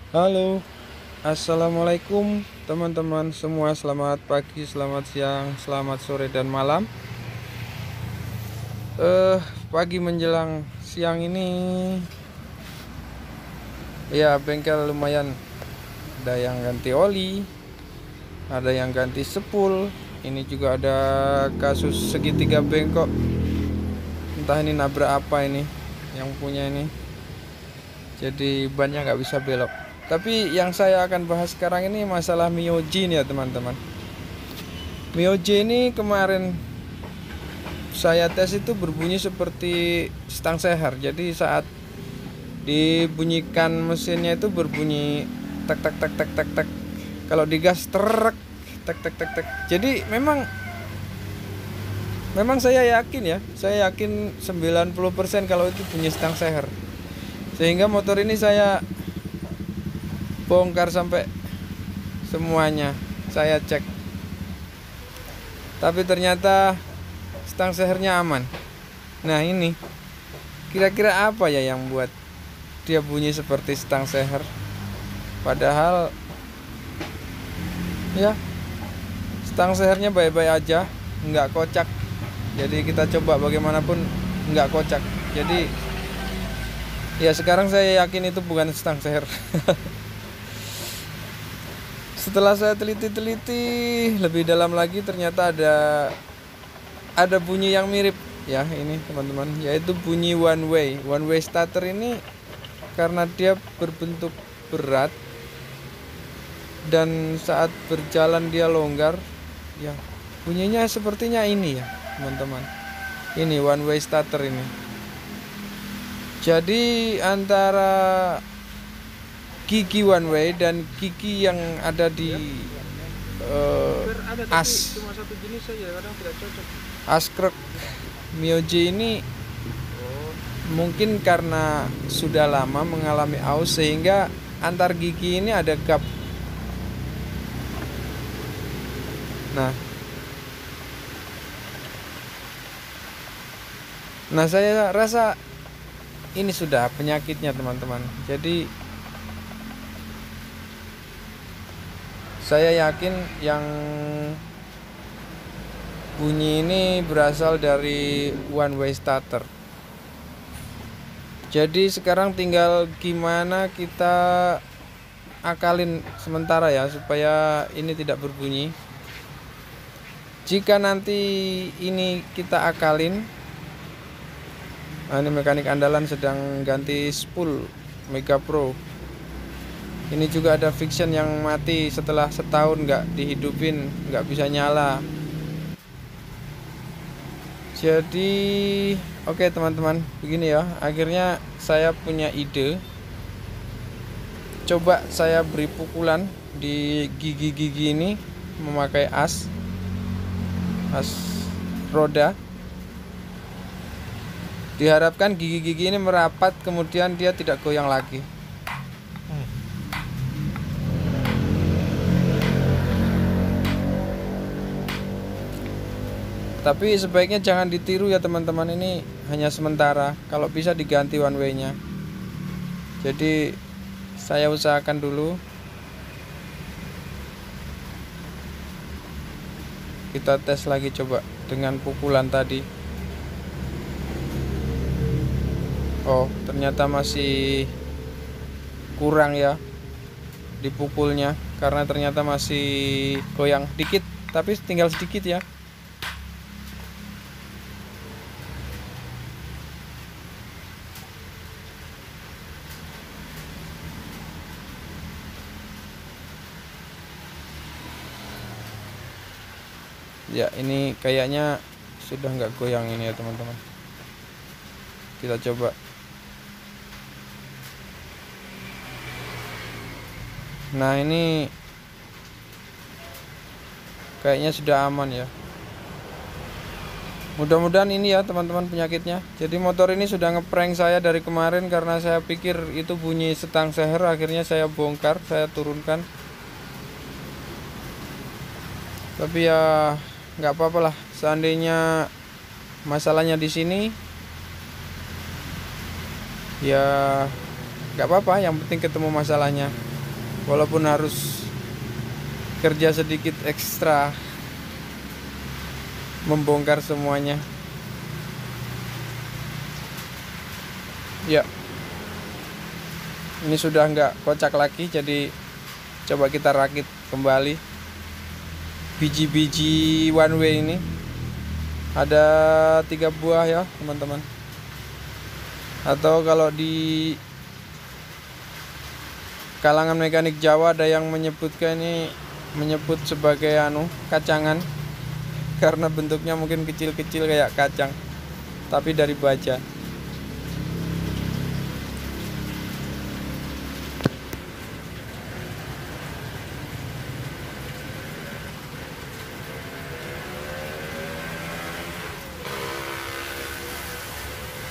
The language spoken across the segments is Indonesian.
Halo, assalamualaikum teman-teman semua. Selamat pagi, selamat siang, selamat sore dan malam. Pagi menjelang siang ini, ya bengkel lumayan. Ada yang ganti oli, ada yang ganti sepul. Ini juga ada kasus segitiga bengkok. Entah ini nabrak apa ini, yang punya ini. Jadi bannya nggak bisa belok. Tapi yang saya akan bahas sekarang ini masalah Miyojin ya teman-teman. Miyojin ini kemarin saya tes itu berbunyi seperti stang seher. Jadi saat dibunyikan mesinnya itu berbunyi tek tek tek tek tek tek. Kalau digas trek tek tek tek tek. Jadi memang saya yakin ya, saya yakin 90% kalau itu bunyi stang seher. Sehingga motor ini saya bongkar sampai semuanya. Saya cek. Tapi ternyata stang sehernya aman. Nah, ini kira-kira apa ya yang buat dia bunyi seperti stang seher? Padahal ya stang sehernya baik-baik aja, nggak kocak. Jadi kita coba bagaimanapun nggak kocak. Jadi ya sekarang saya yakin itu bukan stang seher. Setelah saya teliti-teliti lebih dalam lagi, ternyata ada bunyi yang mirip ya ini teman-teman, yaitu bunyi one way starter ini. Karena dia berbentuk berat dan saat berjalan dia longgar ya, bunyinya sepertinya ini ya teman-teman. Ini one way starter ini. Jadi antara gigi one way dan gigi yang ada di as askrek Myoji ini mungkin karena sudah lama mengalami aus sehingga antar gigi ini ada gap. Nah, saya rasa ini sudah penyakitnya teman-teman. Jadi saya yakin yang bunyi ini berasal dari one way starter. Jadi sekarang tinggal gimana kita akalin sementara ya supaya ini tidak berbunyi. Jika nanti ini kita akalin, ini mekanik andalan sedang ganti spool Mega Pro. Ini juga ada fiction yang mati setelah setahun nggak dihidupin, nggak bisa nyala. Jadi oke teman-teman, begini ya. Akhirnya saya punya ide. Coba saya beri pukulan di gigi-gigi ini memakai as roda. Diharapkan gigi-gigi ini merapat, kemudian dia tidak goyang lagi. Tapi sebaiknya jangan ditiru ya teman-teman, ini hanya sementara. Kalau bisa diganti one way-nya. Jadi saya usahakan dulu. Kita tes lagi coba dengan pukulan tadi. Oh, ternyata masih kurang ya dipukulnya, karena ternyata masih goyang dikit, tapi tinggal sedikit ya. Ya, ini kayaknya sudah nggak goyang ini ya teman-teman. Kita coba. Nah, ini kayaknya sudah aman ya. Mudah-mudahan ini ya teman-teman penyakitnya. Jadi motor ini sudah ngeprank saya dari kemarin karena saya pikir itu bunyi stang seher. Akhirnya saya bongkar, saya turunkan. Tapi ya nggak apa-apa lah. Seandainya masalahnya di sini, ya nggak apa-apa. Yang penting ketemu masalahnya. walaupun harus kerja sedikit ekstra membongkar semuanya. Ya, ini sudah nggak kocak lagi, jadi coba kita rakit kembali biji-biji one way ini. Ada 3 buah ya teman-teman, atau kalau di kalangan mekanik Jawa ada yang menyebut sebagai kacangan, karena bentuknya mungkin kecil-kecil kayak kacang tapi dari baja.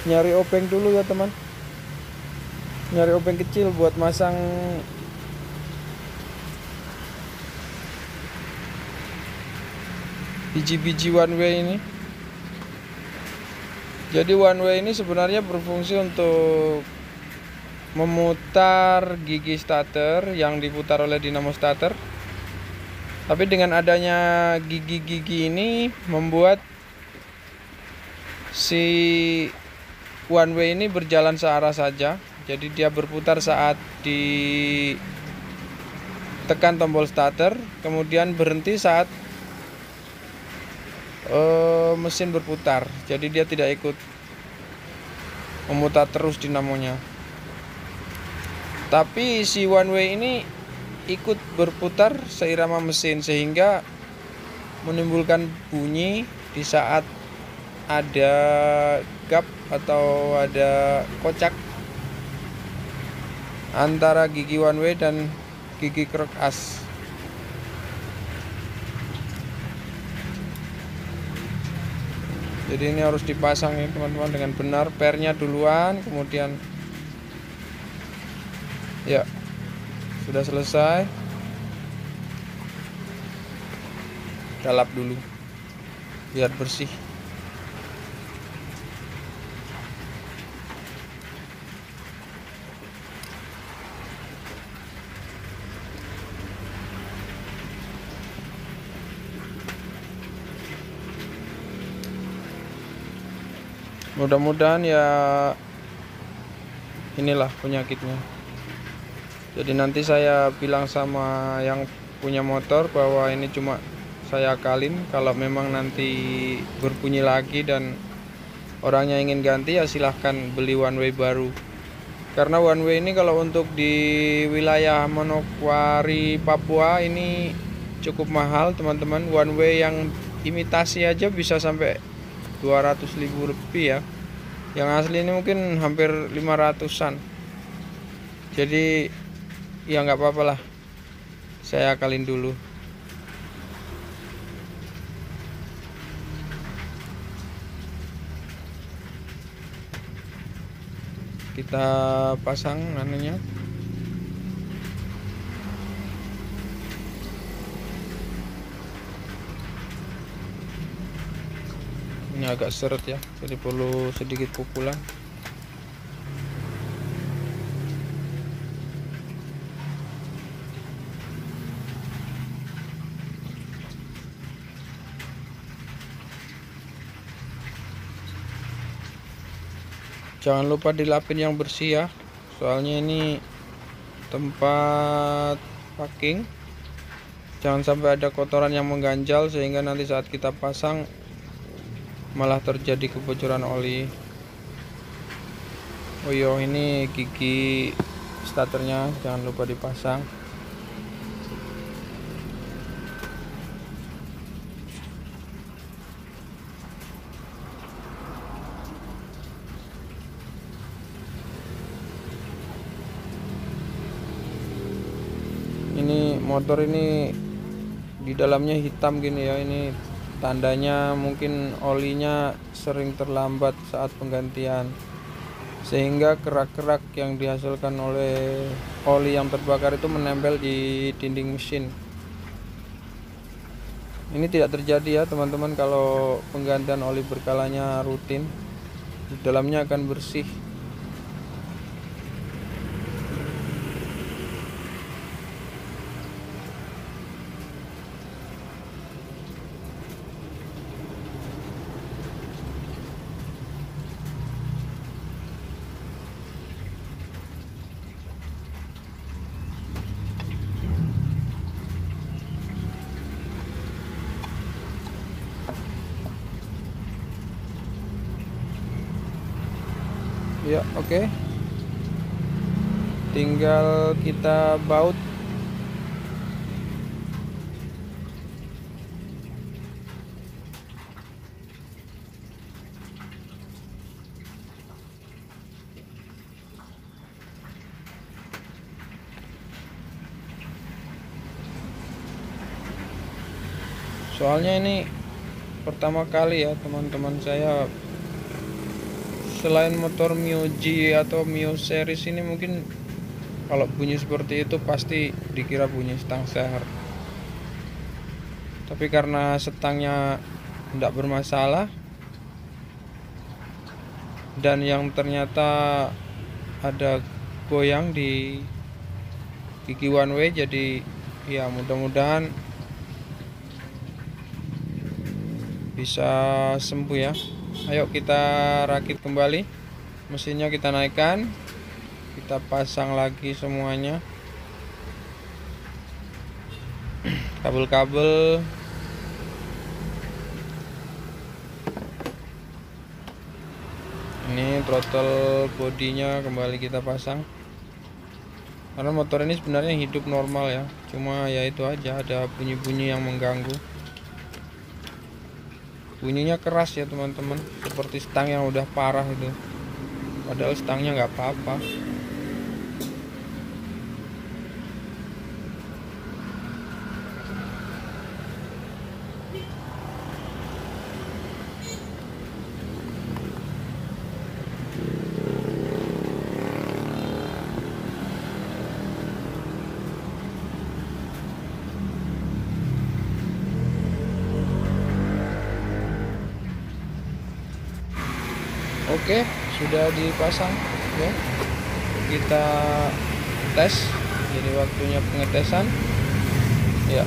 Nyari obeng dulu ya teman, nyari obeng kecil buat masang biji-biji one way ini. Jadi one way ini sebenarnya berfungsi untuk memutar gigi starter yang diputar oleh dinamo starter. Tapi dengan adanya gigi-gigi ini membuat si one way ini berjalan searah saja. Jadi dia berputar saat ditekan tombol starter, kemudian berhenti saat mesin berputar. Jadi dia tidak ikut memutar terus dinamonya. Tapi si one way ini ikut berputar seirama mesin, sehingga menimbulkan bunyi di saat ada gap atau ada kocak antara gigi one way dan gigi krok as. Jadi ini harus dipasang ya teman-teman dengan benar, pernya duluan, kemudian ya sudah selesai, kita lap dulu biar bersih. Mudah-mudahan ya inilah penyakitnya. Jadi nanti saya bilang sama yang punya motor bahwa ini cuma saya akalin. Kalau memang nanti berbunyi lagi dan orangnya ingin ganti, ya silahkan beli one way baru. Karena one way ini kalau untuk di wilayah Manokwari, Papua ini cukup mahal teman-teman. One way yang imitasi aja bisa sampai 200.000 lebih ya. Yang asli ini mungkin hampir 500-an. Jadi ya nggak apa-apa lah, saya akalin dulu. Kita pasang anunya. Ini agak seret ya, jadi perlu sedikit pukulan. Jangan lupa dilapin yang bersih ya, soalnya ini tempat parking. Jangan sampai ada kotoran yang mengganjal sehingga nanti saat kita pasang malah terjadi kebocoran oli. Oh iya, ini gigi starternya jangan lupa dipasang. Ini motor ini di dalamnya hitam gini ya, ini tandanya mungkin olinya sering terlambat saat penggantian, sehingga kerak-kerak yang dihasilkan oleh oli yang terbakar itu menempel di dinding mesin. Ini tidak terjadi ya teman-teman kalau penggantian oli berkalanya rutin, di dalamnya akan bersih. Ya, oke. Tinggal kita baut. Soalnya ini pertama kali ya teman-teman saya, selain motor Mio G atau Mio series ini, mungkin kalau bunyi seperti itu pasti dikira bunyi stang seher. Tapi karena setangnya tidak bermasalah dan yang ternyata ada goyang di gigi one way, jadi ya mudah-mudahan bisa sembuh ya. Ayo kita rakit kembali mesinnya, kita naikkan, kita pasang lagi semuanya, kabel-kabel. Ini throttle bodinya kembali kita pasang, karena motor ini sebenarnya hidup normal ya, cuma ya itu aja, ada bunyi-bunyi yang mengganggu. Bunyinya keras ya teman-teman, seperti stang yang udah parah itu, padahal stangnya nggak apa-apa. Oke, sudah dipasang ya. Kita tes, jadi waktunya pengetesan ya.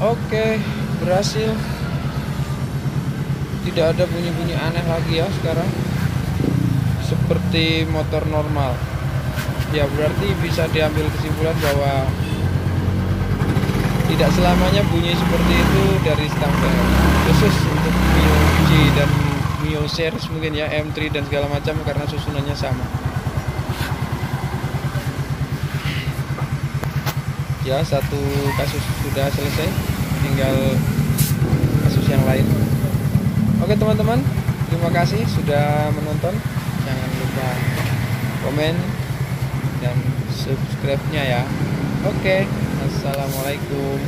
Oke, berhasil. Tidak ada bunyi-bunyi aneh lagi ya sekarang, seperti motor normal ya. Berarti bisa diambil kesimpulan bahwa tidak selamanya bunyi seperti itu dari stang seher. Khusus untuk Mio G dan Mio series mungkin ya, M3 dan segala macam, karena susunannya sama ya. Satu kasus sudah selesai, tinggal kasus yang lain. Oke teman-teman, terima kasih sudah menonton. Jangan lupa komen dan subscribe-nya ya. Oke, assalamualaikum.